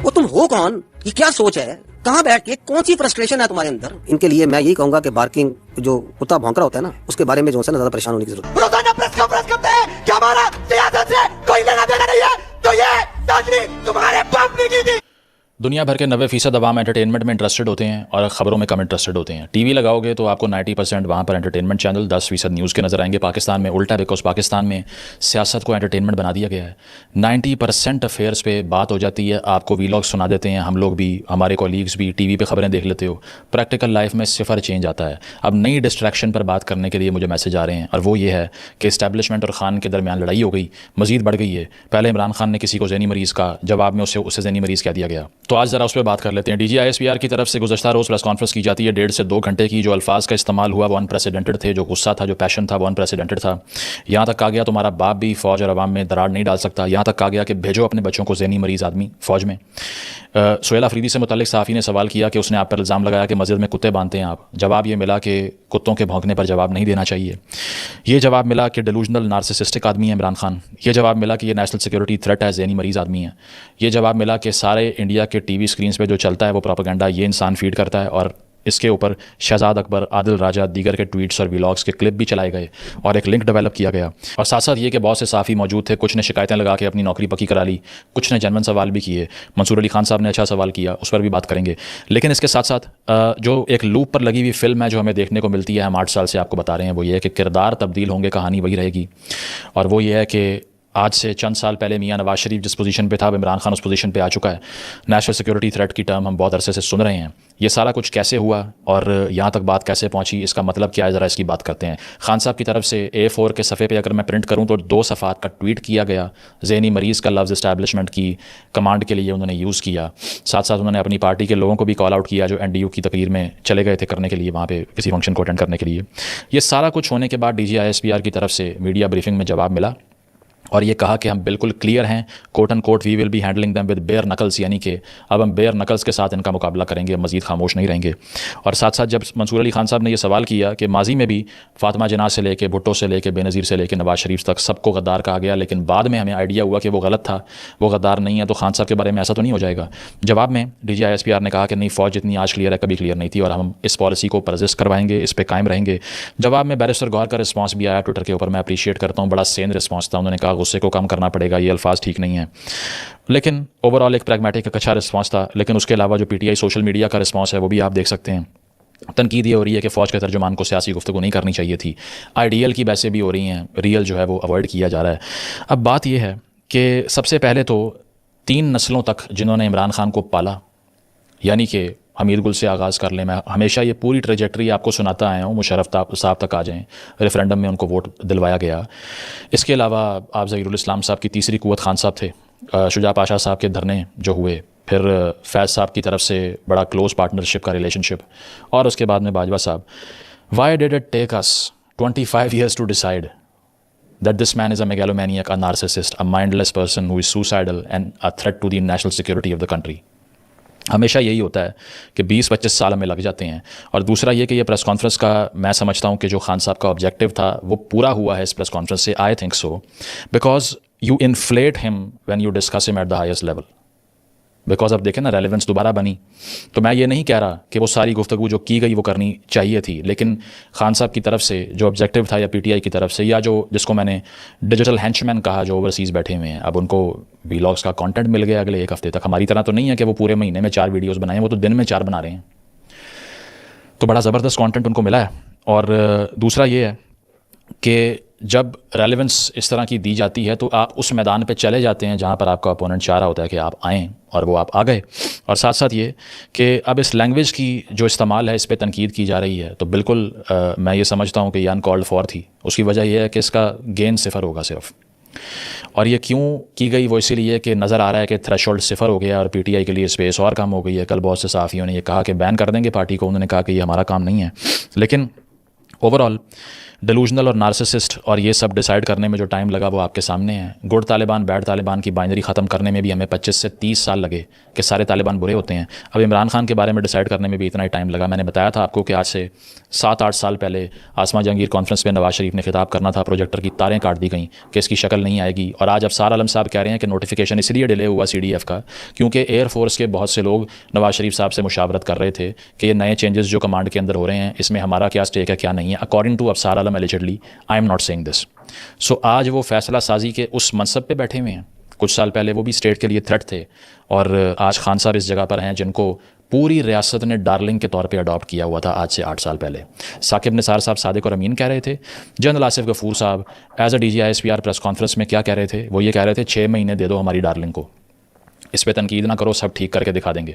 وہ تم ہو کون, یہ کیا سوچ ہے, کہاں بیٹھ کے کون سی فرسٹریشن ہے تمہارے اندر. ان کے لیے میں یہی کہوں گا کہ بارکنگ جو کتا بھونک رہا ہوتا ہے نا, اس کے بارے میں جو ہے نا زیادہ پریشان ہونے کی ضرورت. روزانہ پریس کانفرنس کرتے ہیں کہ ہمارا سیاست سے کوئی لینا دینا نہیں ہے, تو یہ تجویز تمہارے باپ نے کی تھی. دنیا بھر کے 90% عوام انٹرٹینمنٹ میں انٹرسٹڈ ہوتے ہیں اور خبروں میں کم انٹرسٹڈ ہوتے ہیں. ٹی وی لگاؤ گے تو آپ کو 90% وہاں پر انٹرٹینمنٹ چینل, 10% نیوز کے نظر آئیں گے. پاکستان میں الٹا, بیکاز پاکستان میں سیاست کو انٹرٹینمنٹ بنا دیا گیا ہے. 90% افیئرس پہ بات ہو جاتی ہے, آپ کو ویلاگ سنا دیتے ہیں, ہم لوگ بھی, ہمارے کولیگز بھی ٹی وی پہ خبریں دیکھ لیتے ہو. پریکٹیکل لائف میں صفر چینج آتا ہے. اب نئی ڈسٹریکشن پر بات کرنے کے لیے مجھے میسج آ رہے ہیں, اور وہ یہ ہے کہ اسٹیبلشمنٹ اور خان کے درمیان لڑائی ہو گئی, مزید بڑھ گئی ہے. پہلے عمران خان نے کسی کو ذہنی مریض کا, جواب میں اسے ذہنی مریض کہہ دیا گیا. تو آج ذرا اس پہ بات کر لیتے ہیں. D G I S P R کی طرف سے گزشتہ روز پریس کانفرنس کی جاتی ہے 1.5 سے 2 گھنٹے کی. جو الفاظ کا استعمال ہوا وہ انپریسیڈنٹڈ تھے, جو غصہ تھا, جو پیشن تھا, وہ انپریسیڈنٹڈ تھا. یہاں تک کہا گیا تمہارا باپ بھی فوج اور عوام میں دراڑ نہیں ڈال سکتا. یہاں تک کہا گیا کہ بھیجو اپنے بچوں کو ذہنی مریض آدمی فوج میں. سہیل آفریدی سے متعلق صحافی نے سوال کیا کہ اس نے آپ پر الزام لگایا کہ مسجد میں کتے باندھتے ہیں آپ. جواب یہ ملا کہ کتوں کے بھونکنے پر جواب نہیں دینا چاہیے. یہ جواب ملا کہ ڈیلوژنل نارسسسٹک آدمی ہے عمران خان. یہ جواب ملا کہ یہ نیشنل سیکورٹی تھریٹ ہے, ذہنی مریض آدمی ہے. یہ جواب ملا کہ سارے انڈیا کے ٹی وی اسکرینس پہ جو چلتا ہے وہ پروپیگنڈا یہ انسان فیڈ کرتا ہے, اور اس کے اوپر شہزاد اکبر, عادل راجہ, دیگر کے ٹویٹس اور ویلاگس کے کلپ بھی چلائے گئے, اور ایک لنک ڈیولپ کیا گیا. اور ساتھ ساتھ یہ کہ بہت سے صحافی موجود تھے, کچھ نے شکایتیں لگا کے اپنی نوکری پکی کرا لی, کچھ نے جنون سوال بھی کیے. منصور علی خان صاحب نے اچھا سوال کیا, اس پر بھی بات کریں گے. لیکن اس کے ساتھ ساتھ جو ایک لوپ پر لگی ہوئی فلم ہے جو ہمیں دیکھنے کو ملتی ہے, ہم 8 سال سے آپ کو بتا رہے ہیں, وہ یہ ہے کہ کردار تبدیل ہوں گے, کہانی وہی رہے گی. اور وہ یہ ہے کہ آج سے چند سال پہلے میاں نواز شریف جس پوزیشن پہ تھا, اب عمران خان اس پوزیشن پہ آ چکا ہے. نیشنل سیکورٹی تھریٹ کی ٹرم ہم بہت عرصے سے سن رہے ہیں. یہ سارا کچھ کیسے ہوا اور یہاں تک بات کیسے پہنچی, اس کا مطلب کیا ہے, ذرا اس کی بات کرتے ہیں. خان صاحب کی طرف سے A4 کے صفحے پہ اگر میں پرنٹ کروں تو 2 صفحات کا ٹویٹ کیا گیا. ذہنی مریض کا لفظ اسٹیبلشمنٹ کی کمانڈ کے لیے انہوں نے یوز کیا. ساتھ ساتھ انہوں نے اپنی پارٹی کے لوگوں کو بھی کال آؤٹ کیا جو NDU کی تقریر میں چلے گئے تھے کرنے کے لیے, وہاں پہ کسی فنکشن کو اٹینڈ کرنے کے لیے. یہ سارا کچھ ہونے کے بعد DGISPR کی طرف سے میڈیا بریفنگ میں جواب ملا, اور یہ کہا کہ ہم بالکل کلیئر ہیں, quote and quote we will be handling them with bare knuckles, یعنی کہ اب ہم بیئر نکلز کے ساتھ ان کا مقابلہ کریں گے, مزید خاموش نہیں رہیں گے. اور ساتھ ساتھ جب منصور علی خان صاحب نے یہ سوال کیا کہ ماضی میں بھی فاطمہ جناح سے لے کے بھٹو سے لے کے بے نظیر سے لے کے نواز شریف تک سب کو غدار کہا گیا, لیکن بعد میں ہمیں آئیڈیا ہوا کہ وہ غلط تھا, وہ غدار نہیں ہے, تو خان صاحب کے بارے میں ایسا تو نہیں ہو جائے گا. جواب میں DGISPR نے کہا کہ نہیں, فوج جتنی آج کلیئر ہے کبھی کلیئر نہیں تھی, اور ہم اس پالیسی کو پرزسٹ کروائیں گے, اس پہ قائم رہیں گے. جواب میں بیرسٹر گوہر کا رسپانس بھی آیا ٹویٹر کے اوپر, میں اپریشیٹ کرتا ہوں, بڑا سین رسپانس تھا. انہوں نے کہا غصے کو کم کرنا پڑے گا, یہ الفاظ ٹھیک نہیں ہیں, لیکن اوور آل ایک پریگمیٹک ایک اچھا رسپانس تھا. لیکن اس کے علاوہ جو PTI سوشل میڈیا کا رسپانس ہے وہ بھی آپ دیکھ سکتے ہیں. تنقید یہ ہو رہی ہے کہ فوج کے ترجمان کو سیاسی گفتگو نہیں کرنی چاہیے تھی. آئیڈیل کی بحثیں بھی ہو رہی ہیں, ریئل جو ہے وہ اوائڈ کیا جا رہا ہے. اب بات یہ ہے کہ سب سے پہلے تو 3 نسلوں تک جنہوں نے عمران خان کو پالا, یعنی کہ حمید گل سے آغاز کر لیں, میں ہمیشہ یہ پوری ٹریجیکٹری آپ کو سناتا آیا ہوں, مشرف صاحب تک آ جائیں, ریفرینڈم میں ان کو ووٹ دلوایا گیا. اس کے علاوہ آپ ظہیر الاسلام صاحب کی تیسری قوت خان صاحب تھے, شجاع پاشا صاحب کے دھرنے جو ہوئے, پھر فیض صاحب کی طرف سے بڑا کلوز پارٹنرشپ کا ریلیشن شپ, اور اس کے بعد میں Bajwa sahab. Why did it take us 25 years to decide that this man is a megalomaniac, a narcissist, a mindless person who is suicidal and a threat to the national security of the country. ہمیشہ یہی ہوتا ہے کہ 20-25 سال ہمیں لگ جاتے ہیں. اور دوسرا یہ کہ یہ پریس کانفرنس کا میں سمجھتا ہوں کہ جو خان صاحب کا آبجیکٹو تھا وہ پورا ہوا ہے اس پریس کانفرنس سے. I think so, because you inflate him when you discuss him at the highest level. Because اب دیکھیں نا, ریلیونس دوبارہ بنی. تو میں یہ نہیں کہہ رہا کہ وہ ساری گفتگو جو کی گئی وہ کرنی چاہیے تھی, لیکن خان صاحب کی طرف سے جو آبجیکٹو تھا, یا PTI کی طرف سے, یا جو جس کو میں نے ڈیجیٹل ہینچمین کہا جو اوورسیز بیٹھے ہوئے ہیں, اب ان کو ویلاگس کا کانٹینٹ مل گیا اگلے 1 ہفتے تک. ہماری طرح تو نہیں ہے کہ وہ پورے مہینے میں 4 ویڈیوز بنائیں, وہ تو دن میں 4 بنا رہے ہیں. تو بڑا زبردست کانٹینٹ ان کو ملا ہے. اور دوسرا یہ ہے کہ جب ریلیونس اس طرح کی دی جاتی ہے تو آپ اس میدان پہ چلے جاتے ہیں جہاں پر آپ کا اپوننٹ چاہ رہا ہوتا ہے کہ آپ آئیں, اور وہ آپ آ گئے. اور ساتھ ساتھ یہ کہ اب اس لینگویج کی جو استعمال ہے اس پہ تنقید کی جا رہی ہے, تو بالکل میں یہ سمجھتا ہوں کہ یہ انکالڈ فار تھی. اس کی وجہ یہ ہے کہ اس کا گین 0 ہوگا صرف. اور یہ کیوں کی گئی, وہ اسی لیے کہ نظر آ رہا ہے کہ تھریشولڈ 0 ہو گیا اور PTI کے لیے اسپیس اور کم ہو گئی ہے. کل بہت سے صحافیوں نے یہ کہا کہ بین کر دیں گے پارٹی کو, انہوں نے کہا کہ یہ ہمارا کام نہیں ہے. لیکن اوور آل ڈیلوژنل اور نارسسسٹ اور یہ سب ڈیسائیڈ کرنے میں جو ٹائم لگا وہ آپ کے سامنے ہے. گڈ طالبان بیڈ طالبان کی بائنری ختم کرنے میں بھی ہمیں 25 سے 30 سال لگے کہ سارے طالبان برے ہوتے ہیں. اب عمران خان کے بارے میں ڈیسائیڈ کرنے میں بھی اتنا ہی ٹائم لگا. میں نے بتایا تھا آپ کو کہ آج سے 7-8 سال پہلے آسما جہانگیر کانفرنس میں نواز شریف نے خطاب کرنا تھا, پروجیکٹر کی تاریں کاٹ دی گئیں کہ اس کی شکل نہیں آئے گی. اور آج افسار عالم صاحب کہہ رہے ہیں کہ نوٹیفیکیشن اس لیے ڈیلے ہوا CDF کا کیونکہ ایئر فورس کے بہت سے لوگ نواز شریف صاحب سے مشاورت کر رہے تھے کہ یہ نئے چینجز جو کمانڈ کے اندر ہو رہے ہیں اس میں ہمارا کیا اسٹیک ہے کیا نہیں ہے. According to Afsar Alam allegedly, I am not seeing this. So آج وہ فیصلہ سازی کے اس منصب پہ بیٹھے ہوئے ہیں. کچھ سال پہلے وہ بھی اسٹیٹ کے لیے تھریٹ تھے, اور آج خان صاحب اس جگہ پر ہیں جن کو پوری ریاست نے ڈارلنگ کے طور پہ اڈاپٹ کیا ہوا تھا آج سے 8 سال پہلے. ثاقب نثار صاحب صادق اور امین کہہ رہے تھے. جنرل آصف غفور صاحب as a DG ISPR press conference میں کیا کہہ رہے تھے؟ وہ یہ کہہ رہے تھے 6 مہینے دے دو ہماری ڈارلنگ کو, اس پہ تنقید نہ کرو, سب ٹھیک کر کے دکھا دیں گے.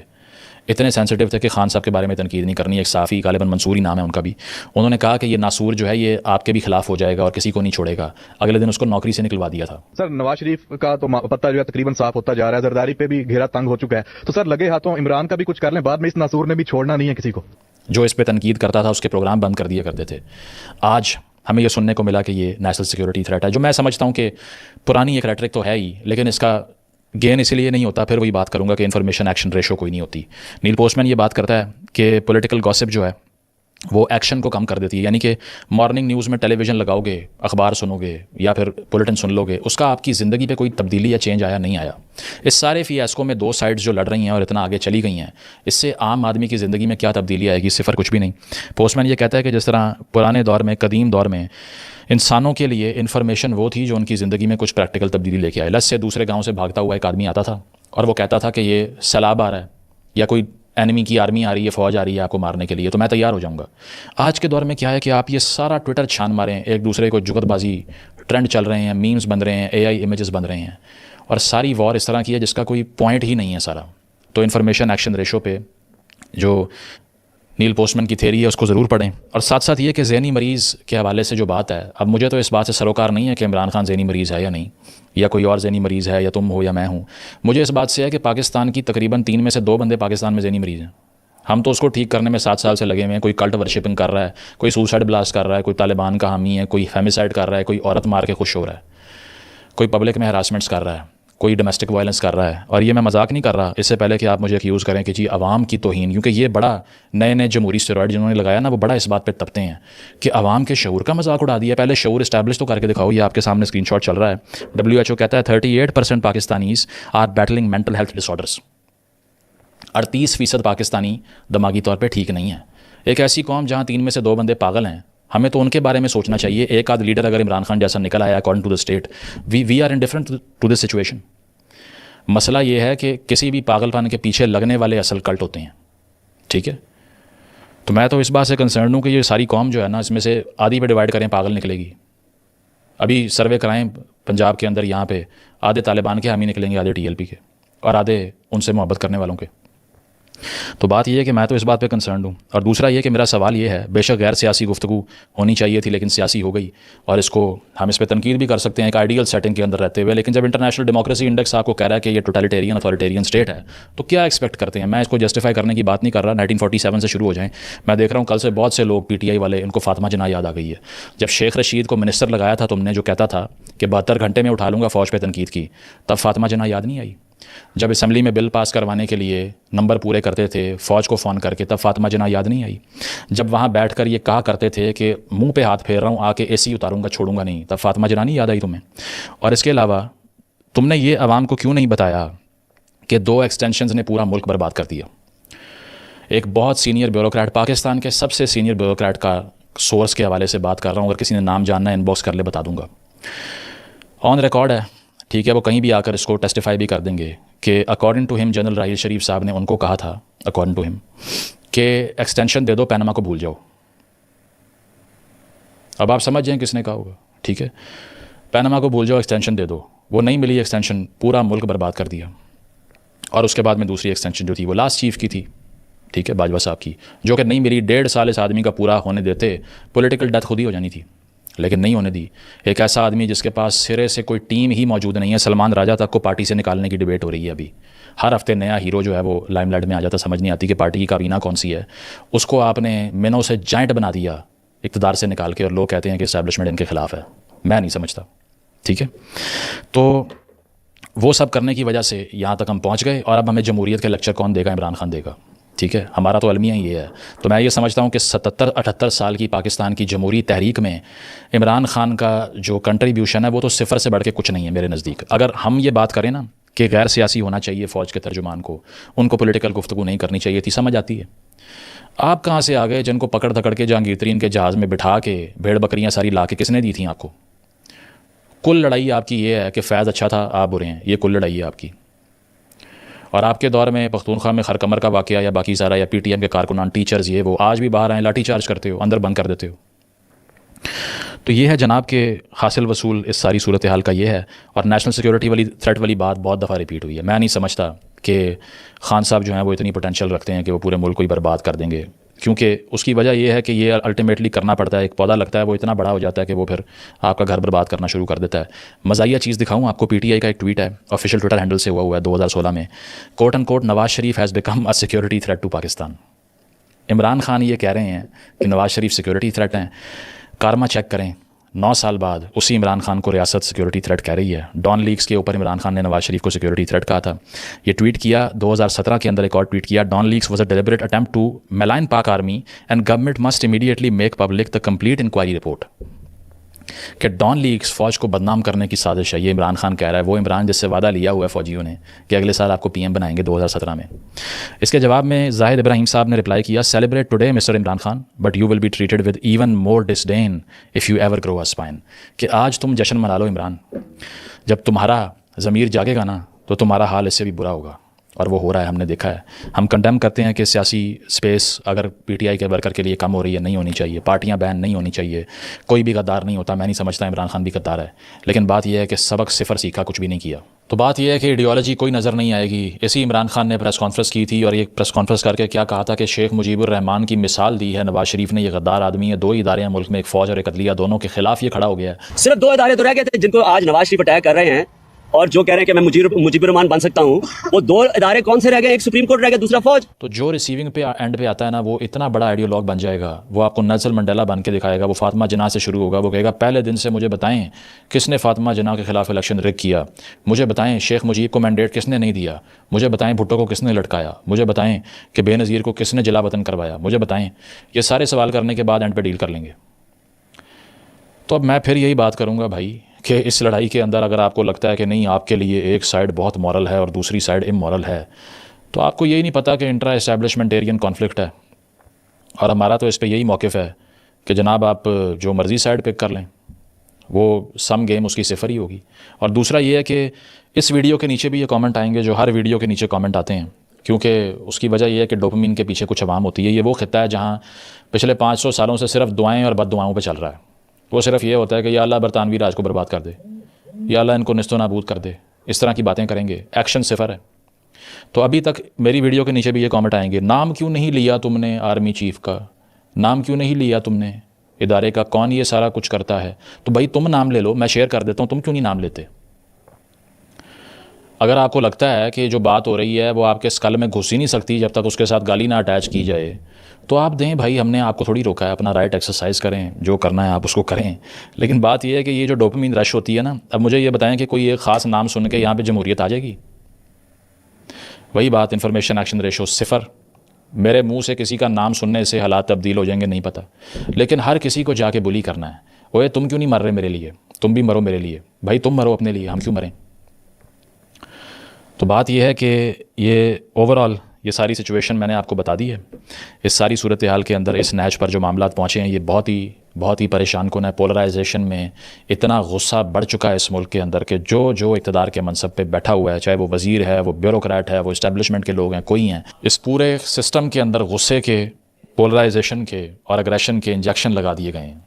اتنے سینسیٹیو تھے کہ خان صاحب کے بارے میں تنقید نہیں کرنی. ایک صحافی غالباً منصوری نام ہے ان کا بھی, انہوں نے کہا کہ یہ ناصور جو ہے یہ آپ کے بھی خلاف ہو جائے گا اور کسی کو نہیں چھوڑے گا. اگلے دن اس کو نوکری سے نکلوا دیا تھا. سر نواز شریف کا تو پتہ جو ہے تقریباً صاف ہوتا جا رہا ہے, زرداری پہ بھی گھیرا تنگ ہو چکا ہے, تو سر لگے ہاتھوں عمران کا بھی کچھ کر لیں, بعد میں اس ناصور نے بھی چھوڑنا نہیں ہے کسی کو. جو اس پہ تنقید کرتا تھا اس کے پروگرام بند کر دیا کرتے تھے. آج ہمیں یہ سننے کو ملا کہ یہ نیشنل سیکورٹی تھریٹ ہے, جو میں سمجھتا ہوں کہ پرانی ایک ریٹرک تو ہے ہی, لیکن اس کا گین اسی لیے نہیں ہوتا. پھر وہی بات کروں گا کہ انفارمیشن ایکشن ریشو کوئی نہیں ہوتی. نیل پوسٹ مین یہ بات کرتا ہے کہ پولیٹیکل گوسپ جو ہے وہ ایکشن کو کم کر دیتی ہے. یعنی کہ مارننگ نیوز میں ٹیلی ویژن لگاؤ گے, اخبار سنو گے یا پھر بلیٹن سن لو گے, اس کا آپ کی زندگی پہ کوئی تبدیلی یا چینج آیا نہیں آیا. اس سارے فیاسکو میں 2 سائڈز جو لڑ رہی ہیں اور اتنا آگے چلی گئی ہیں, اس سے عام آدمی کی زندگی میں کیا تبدیلی آئے گی؟ صفر, کچھ بھی نہیں. پوسٹ مین یہ کہتا ہے کہ جس طرح پرانے دور میں, قدیم دور میں انسانوں کے لیے انفارمیشن وہ تھی جو ان کی زندگی میں کچھ پریکٹیکل تبدیلی لے کے آئے. لس سے دوسرے گاؤں سے بھاگتا ہوا ایک آدمی آتا تھا اور وہ کہتا تھا کہ یہ سیلاب آ رہا ہے یا کوئی اینمی کی آرمی آ رہی ہے, فوج آ رہی ہے آپ کو مارنے کے لیے, تو میں تیار ہو جاؤں گا. آج کے دور میں کیا ہے کہ آپ یہ سارا ٹویٹر چھان ماریں, ایک دوسرے کو جگت بازی ٹرینڈ چل رہے ہیں, میمز بن رہے ہیں, AI امیجز بن رہے ہیں, اور ساری وار اس طرح کی ہے جس کا کوئی پوائنٹ ہی نہیں ہے سارا. تو انفارمیشن ایکشن ریشو پہ جو نیل پوسٹ مین کی تھیری ہے اس کو ضرور پڑھیں. اور ساتھ ساتھ یہ کہ ذہنی مریض کے حوالے سے جو بات ہے, اب مجھے تو اس بات سے سروکار نہیں ہے کہ عمران خان ذہنی مریض ہے یا نہیں, یا کوئی اور ذہنی مریض ہے, یا تم ہو یا میں ہوں. مجھے اس بات سے ہے کہ پاکستان کی تقریباً 3 میں سے 2 بندے پاکستان میں ذہنی مریض ہیں. ہم تو اس کو ٹھیک کرنے میں 7 سال سے لگے ہوئے ہیں. کوئی کلٹ ورشپنگ کر رہا ہے, کوئی سوسائڈ بلاسٹ کر رہا ہے, کوئی طالبان کا حامی ہے, کوئی فیمیسائڈ کر رہا ہے, کوئی عورت مار کے خوش ہو رہا ہے, کوئی پبلک میں ہراسمنٹس کر رہا ہے, کوئی ڈومیسٹک وائلنس کر رہا ہے. اور یہ میں مذاق نہیں کر رہا, اس سے پہلے کہ آپ مجھے ایکیوز کریں کہ جی عوام کی توہین, کیونکہ یہ بڑا نئے جمہوری اسٹیرائڈ جنہوں نے لگایا نا, وہ بڑا اس بات پہ تپتے ہیں کہ عوام کے شعور کا مذاق اڑا دیا. پہلے شعور اسٹیبلش تو کر کے دکھاؤ. یہ آپ کے سامنے اسکرین شاٹ چل رہا ہے. WHO کہتا ہے 38% Pakistanis are battling mental health disorders. 38% Pakistani دماغی طور پہ ٹھیک نہیں ہے. ایک ایسی قوم جہاں 3 میں سے 2 بندے پاگل ہیں, ہمیں تو ان کے بارے میں سوچنا چاہیے. ایک آدھ لیڈر اگر عمران خان جیسا نکل آیا according to the state, we are indifferent to this situation. مسئلہ یہ ہے کہ کسی بھی پاگل پن کے پیچھے لگنے والے اصل کلٹ ہوتے ہیں. ٹھیک ہے, تو میں تو اس بات سے کنسرن ہوں کہ یہ ساری قوم جو ہے نا, اس میں سے آدھی پہ ڈیوائڈ کریں پاگل نکلے گی. ابھی سروے کرائیں پنجاب کے اندر, یہاں پہ آدھے طالبان کے حامی نکلیں گے, آدھے TLP کے, اور آدھے ان سے محبت کرنے والوں کے. تو بات یہ ہے کہ میں تو اس بات پہ کنسرنڈ ہوں. اور دوسرا یہ کہ میرا سوال یہ ہے, بے شک غیر سیاسی گفتگو ہونی چاہیے تھی لیکن سیاسی ہو گئی, اور اس کو ہم اس پہ تنقید بھی کر سکتے ہیں ایک آئیڈیل سیٹنگ کے اندر رہتے ہوئے. لیکن جب انٹرنیشنل ڈیموکریسی انڈیکس آپ کو کہہ رہا ہے کہ یہ ٹوٹلیٹیرین اتھارٹیرین اسٹیٹ ہے, تو کیا ایکسپیکٹ کرتے ہیں؟ میں اس کو جسٹیفائی کرنے کی بات نہیں کر رہا, 1947 سے شروع ہو جائیں. میں دیکھ رہا ہوں کل سے بہت سے لوگ PTI والے, ان کو فاطمہ جناح یاد آ گئی ہے. جب شیخ رشید کو منسٹر لگایا تھا تم نے, جو کہتا تھا کہ 72 گھنٹے میں اٹھا لوں گا فوج پہ تنقید کی, تب فاطمہ جناح یاد نہیں آئی. جب اسمبلی میں بل پاس کروانے کے لیے نمبر پورے کرتے تھے فوج کو فون کر کے, تب فاطمہ جناح یاد نہیں آئی. جب وہاں بیٹھ کر یہ کہا کرتے تھے کہ منہ پہ ہاتھ پھیر رہا ہوں, آ کے AC اتاروں گا, چھوڑوں گا نہیں, تب فاطمہ جناح نہیں یاد آئی تمہیں. اور اس کے علاوہ تم نے یہ عوام کو کیوں نہیں بتایا کہ 2 ایکسٹینشنز نے پورا ملک برباد کر دیا؟ ایک بہت سینئر بیوروکریٹ, پاکستان کے سب سے سینئر بیوروکریٹ کا سورس کے حوالے سے بات کر رہا ہوں, اگر کسی نے نام جاننا ہے انباکس کر لے, بتا دوں گا. آن ریکارڈ ہے, ٹھیک ہے, وہ کہیں بھی آ کر اس کو ٹیسٹیفائی بھی کر دیں گے کہ اکارڈنگ ٹو ہم جنرل راحیل شریف صاحب نے ان کو کہا تھا, اکارڈنگ ٹو ہم, کہ ایکسٹینشن دے دو, پیناما کو بھول جاؤ. اب آپ سمجھ جائیں کس نے کہا ہوگا. ٹھیک ہے, پیناما کو بھول جاؤ, ایکسٹینشن دے دو. وہ نہیں ملی ایکسٹینشن, پورا ملک برباد کر دیا. اور اس کے بعد میں دوسری ایکسٹینشن جو تھی وہ لاسٹ چیف کی تھی, ٹھیک ہے, باجوہ صاحب کی, جو کہ نہیں ملی. 1.5 سال اس آدمی کا پورا ہونے دیتے پولیٹیکل ڈیتھ خود ہی ہو جانی تھی, لیکن نہیں ہونے دی. ایک ایسا آدمی جس کے پاس سرے سے کوئی ٹیم ہی موجود نہیں ہے. سلمان راجہ تک کو پارٹی سے نکالنے کی ڈیبیٹ ہو رہی ہے ابھی. ہر ہفتے نیا ہیرو جو ہے وہ لائم لائٹ میں آ جاتا, سمجھ نہیں آتی کہ پارٹی کی کابینہ کون سی ہے. اس کو آپ نے مینو سے جائنٹ بنا دیا اقتدار سے نکال کے، اور لوگ کہتے ہیں کہ اسٹیبلشمنٹ ان کے خلاف ہے. میں نہیں سمجھتا. ٹھیک ہے، تو وہ سب کرنے کی وجہ سے یہاں تک ہم پہنچ گئے، اور اب ہمیں جمہوریت کے لیکچر کون دے گا؟ عمران خان دے گا. ٹھیک ہے، ہمارا تو المیہ یہ ہے. تو میں یہ سمجھتا ہوں کہ 77-78 سال کی پاکستان کی جمہوری تحریک میں عمران خان کا جو کنٹریبیوشن ہے وہ تو صفر سے بڑھ کے کچھ نہیں ہے میرے نزدیک. اگر ہم یہ بات کریں نا کہ غیر سیاسی ہونا چاہیے فوج کے ترجمان کو، ان کو پولیٹیکل گفتگو نہیں کرنی چاہیے تھی، سمجھ آتی ہے. آپ کہاں سے آ گئے جن کو پکڑ دھکڑ کے جہانگیر ترین کے جہاز میں بٹھا کے بھیڑ بکریاں ساری لا کے کس نے دی تھیں آپ کو؟ کل لڑائی آپ کی یہ ہے کہ فیض اچھا تھا آپ برے ہیں، یہ کل لڑائی ہے آپ کی. اور آپ کے دور میں پختونخوا میں خرکمر کا واقعہ یا باقی سارا، یا پی ٹی ایم کے کارکنان ٹیچرز یہ وہ آج بھی باہر آئیں لاٹھی چارج کرتے ہو، اندر بند کر دیتے ہو. تو یہ ہے جناب کہ حاصل وصول اس ساری صورتحال کا یہ ہے. اور نیشنل سیکورٹی والی تھریٹ والی بات بہت دفعہ ریپیٹ ہوئی ہے. میں نہیں سمجھتا کہ خان صاحب جو ہیں وہ اتنی پوٹینشیل رکھتے ہیں کہ وہ پورے ملک کو ہی برباد کر دیں گے، کیونکہ اس کی وجہ یہ ہے کہ یہ الٹیمیٹلی کرنا پڑتا ہے. ایک پودا لگتا ہے وہ اتنا بڑا ہو جاتا ہے کہ وہ پھر آپ کا گھر برباد کرنا شروع کر دیتا ہے. مزاحیہ چیز دکھاؤں آپ کو، پی ٹی آئی کا ایک ٹویٹ ہے آفیشیل ٹویٹر ہینڈل سے ہوا ہے 2016 میں، quote and quote Nawaz Sharif has become a security threat to Pakistan. Imran Khan یہ کہہ رہے ہیں کہ نواز شریف سیکورٹی تھریٹ ہیں. کارما چیک کریں، 9 سال بعد اسی عمران خان کو ریاست سیکورٹی تھریٹ کہہ رہی ہے. ڈان لیکس کے اوپر عمران خان نے نواز شریف کو سیکورٹی تھریٹ کہا تھا. یہ ٹویٹ کیا 2017 کے اندر، ایک اور ٹویٹ کیا، Dawn leaks was a deliberate attempt to malign Pak army and government must immediately make public the complete inquiry report. کہ ڈان لیکس فوج کو بدنام کرنے کی سازش ہے، یہ عمران خان کہہ رہا ہے. وہ عمران جس سے وعدہ لیا ہوا ہے فوجیوں نے کہ اگلے سال آپ کو پی ایم بنائیں گے 2017 میں. اس کے جواب میں زاہد ابراہیم صاحب نے رپلائی کیا، celebrate today mister Imran Khan but you will be treated with even more disdain if you ever grow a spine. کہ آج تم جشن منا لو عمران، جب تمہارا ضمیر جاگے گا نا تو تمہارا حال اس سے بھی برا ہوگا. اور وہ ہو رہا ہے، ہم نے دیکھا ہے. ہم کنڈیم کرتے ہیں کہ سیاسی سپیس اگر پی ٹی آئی کے ورکر کے لیے کم ہو رہی ہے، نہیں ہونی چاہیے، پارٹیاں بین نہیں ہونی چاہیے، کوئی بھی غدار نہیں ہوتا. میں نہیں سمجھتا عمران خان بھی غدار ہے، لیکن بات یہ ہے کہ سبق صفر سیکھا، کچھ بھی نہیں کیا. تو بات یہ ہے کہ ایڈیالوجی کوئی نظر نہیں آئے گی. اسی عمران خان نے پریس کانفرنس کی تھی، اور یہ پریس کانفرنس کر کے کیا کہا تھا کہ شیخ مجیب الرحمان کی مثال دی ہے نواز شریف نے، یہ غدار آدمی ہے. 2 ادارے ہیں ملک میں، ایک فوج اور ایک عدلیہ، دونوں کے خلاف یہ کھڑا ہو گیا ہے. صرف 2 ادارے تو رہ گئے تھے جن کو آج نواز شریف اٹیک کر رہے ہیں، اور جو کہہ رہے ہیں کہ میں مجیب الرحمان بن سکتا ہوں. وہ 2 ادارے کون سے رہ گئے؟ ایک سپریم کورٹ رہ گیا، دوسرا فوج. تو جو ریسیونگ پہ اینڈ پہ آتا ہے نا، وہ اتنا بڑا آئیڈیولوگ بن جائے گا، وہ آپ کو نیلسن منڈیلا بن کے دکھائے گا. وہ فاطمہ جناح سے شروع ہوگا، وہ کہے گا پہلے دن سے مجھے بتائیں کس نے فاطمہ جناح کے خلاف الیکشن ریگ کیا، مجھے بتائیں شیخ مجیب کو مینڈیٹ کس نے نہیں دیا، مجھے بتائیں بھٹو کو کس نے لٹکایا، مجھے بتائیں کہ بے نظیر کو کس نے جلا وطن کروایا، مجھے بتائیں. یہ سارے سوال کرنے کے بعد اینڈ پہ ڈیل کر لیں گے. تو اب میں پھر یہی بات کروں گا بھائی کہ اس لڑائی کے اندر اگر آپ کو لگتا ہے کہ نہیں آپ کے لیے ایک سائڈ بہت مورل ہے اور دوسری سائڈ امورل ہے، تو آپ کو یہی نہیں پتہ کہ انٹرا اسٹیبلشمنٹیرین کانفلکٹ ہے. اور ہمارا تو اس پہ یہی موقف ہے کہ جناب آپ جو مرضی سائڈ پک کر لیں، وہ سم گیم اس کی صفر ہی ہوگی. اور دوسرا یہ ہے کہ اس ویڈیو کے نیچے بھی یہ کامنٹ آئیں گے جو ہر ویڈیو کے نیچے کامنٹ آتے ہیں، کیونکہ اس کی وجہ یہ ہے کہ ڈوپامین کے پیچھے کچھ عوام ہوتی ہے. یہ وہ خطہ ہے جہاں پچھلے 500 سالوں سے صرف دعائیں اور بد دعاؤں پہ چل رہا ہے. وہ صرف یہ ہوتا ہے کہ یا اللہ برطانوی راج کو برباد کر دے، یا اللہ ان کو نست و نابود کر دے. اس طرح کی باتیں کریں گے، ایکشن صفر ہے. تو ابھی تک میری ویڈیو کے نیچے بھی یہ کامنٹ آئیں گے، نام کیوں نہیں لیا تم نے آرمی چیف کا، نام کیوں نہیں لیا تم نے ادارے کا، کون یہ سارا کچھ کرتا ہے. تو بھائی تم نام لے لو، میں شیئر کر دیتا ہوں، تم کیوں نہیں نام لیتے؟ اگر آپ کو لگتا ہے کہ جو بات ہو رہی ہے وہ آپ کے اسکل میں گھس ہی نہیں سکتی جب تک اس کے ساتھ گالی نہ اٹیچ کی جائے، تو آپ دیں بھائی. ہم نے آپ کو تھوڑی روکا ہے، اپنا رائٹ ایکسرسائز کریں، جو کرنا ہے آپ اس کو کریں. لیکن بات یہ ہے کہ یہ جو ڈوپامین رش ہوتی ہے نا، اب مجھے یہ بتائیں کہ کوئی ایک خاص نام سن کے یہاں پہ جمہوریت آ جائے گی؟ وہی بات، انفارمیشن ایکشن ریشو صفر. میرے منہ سے کسی کا نام سننے سے حالات تبدیل ہو جائیں گے نہیں پتہ، لیکن ہر کسی کو جا کے بلی کرنا ہے. اوے تم کیوں نہیں مر رہے میرے لیے؟ تم بھی مرو میرے لیے. بھائی تم مرو اپنے لیے، ہم کیوں مریں؟ تو بات یہ ہے کہ یہ اوور آل یہ ساری سچویشن میں نے آپ کو بتا دی ہے. اس ساری صورتحال کے اندر اس نیچ پر جو معاملات پہنچے ہیں، یہ بہت ہی پریشان کن ہے. پولرائزیشن میں اتنا غصہ بڑھ چکا ہے اس ملک کے اندر کہ جو اقتدار کے منصب پہ بیٹھا ہوا ہے، چاہے وہ وزیر ہے، وہ بیوروکریٹ ہے، وہ اسٹیبلشمنٹ کے لوگ ہیں، کوئی ہیں، اس پورے سسٹم کے اندر غصے کے، پولرائزیشن کے اور اگریشن کے انجیکشن لگا دیے گئے ہیں.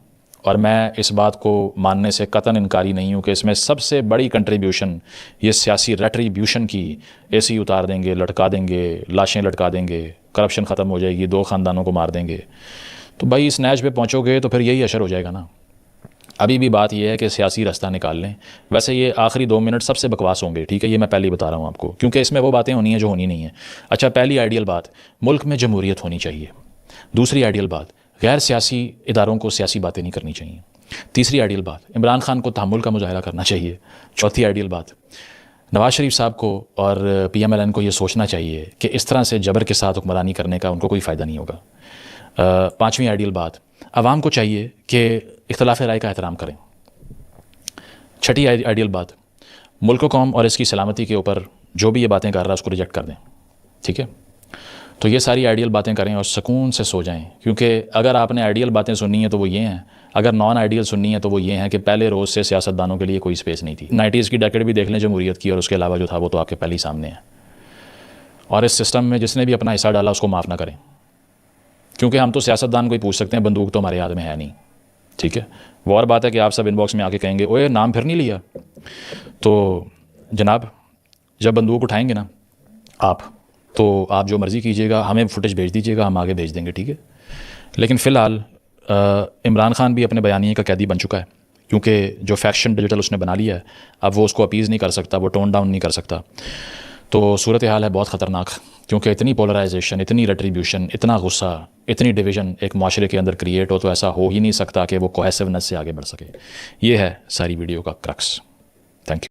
اور میں اس بات کو ماننے سے قطعاً انکاری نہیں ہوں کہ اس میں سب سے بڑی کنٹریبیوشن یہ سیاسی ریٹریبیوشن کی. اے سی اتار دیں گے، لٹکا دیں گے، لاشیں لٹکا دیں گے، کرپشن ختم ہو جائے گی، 2 خاندانوں کو مار دیں گے. تو بھائی اس نیچ پہ پہنچو گے تو پھر یہی اشر ہو جائے گا نا. ابھی بھی بات یہ ہے کہ سیاسی راستہ نکال لیں. ویسے یہ آخری 2 منٹ سب سے بکواس ہوں گے، ٹھیک ہے، یہ میں پہلے ہی بتا رہا ہوں آپ کو، کیونکہ اس میں وہ باتیں ہونی ہیں جو ہونی نہیں ہیں. اچھا، پہلی آئیڈیل بات، ملک میں جمہوریت ہونی چاہیے. دوسری آئیڈیل بات، غیر سیاسی اداروں کو سیاسی باتیں نہیں کرنی چاہیے. تیسری آئیڈیل بات, عمران خان کو تحمل کا مظاہرہ کرنا چاہیے. چوتھی آئیڈیل بات, نواز شریف صاحب کو اور پی ایم ایل این کو یہ سوچنا چاہیے کہ اس طرح سے جبر کے ساتھ حکمرانی کرنے کا ان کو کوئی فائدہ نہیں ہوگا. پانچویں آئیڈیل بات, عوام کو چاہیے کہ اختلاف رائے کا احترام کریں. چھٹی آئیڈیل بات, ملک و قوم اور اس کی سلامتی کے اوپر جو بھی یہ باتیں کر رہا ہے اس کو ریجیکٹ کر دیں. ٹھیک ہے, تو یہ ساری آئیڈیل باتیں کریں اور سکون سے سو جائیں, کیونکہ اگر آپ نے آئیڈیل باتیں سننی ہیں تو وہ یہ ہیں, اگر نان آئیڈیل سننی ہے تو وہ یہ ہیں کہ پہلے روز سے سیاستدانوں کے لیے کوئی سپیس نہیں تھی. 90s کی ڈیکیڈ بھی دیکھ لیں جمہوریت کی, اور اس کے علاوہ جو تھا وہ تو آپ کے پہلے ہی سامنے ہے. اور اس سسٹم میں جس نے بھی اپنا حصہ ڈالا اس کو معاف نہ کریں, کیونکہ ہم تو سیاستدان کو ہی پوچھ سکتے ہیں, بندوق تو ہمارے ہاتھ میں ہے نہیں. ٹھیک ہے, وہ اور بات ہے کہ آپ سب ان باکس میں آ کے کہیں گے اوے نام پھر نہیں لیا. تو جناب جب بندوق اٹھائیں گے نا آپ, تو آپ جو مرضی کیجیے گا, ہمیں فوٹیج بھیج دیجیے گا, ہم آگے بھیج دیں گے. ٹھیک ہے, لیکن فی الحال عمران خان بھی اپنے بیانیے کا قیدی بن چکا ہے, کیونکہ جو فیکشن ڈیجیٹل اس نے بنا لیا ہے اب وہ اس کو اپیز نہیں کر سکتا, وہ ٹون ڈاؤن نہیں کر سکتا. تو صورتحال ہے بہت خطرناک, کیونکہ اتنی پولرائزیشن, اتنی ریٹریبیوشن, اتنا غصہ, اتنی ڈویژن ایک معاشرے کے اندر کریٹ ہو, تو ایسا ہو ہی نہیں سکتا کہ وہ کوہیسونیس سے آگے بڑھ سکے. یہ ہے ساری ویڈیو کا کرکس. Thank you.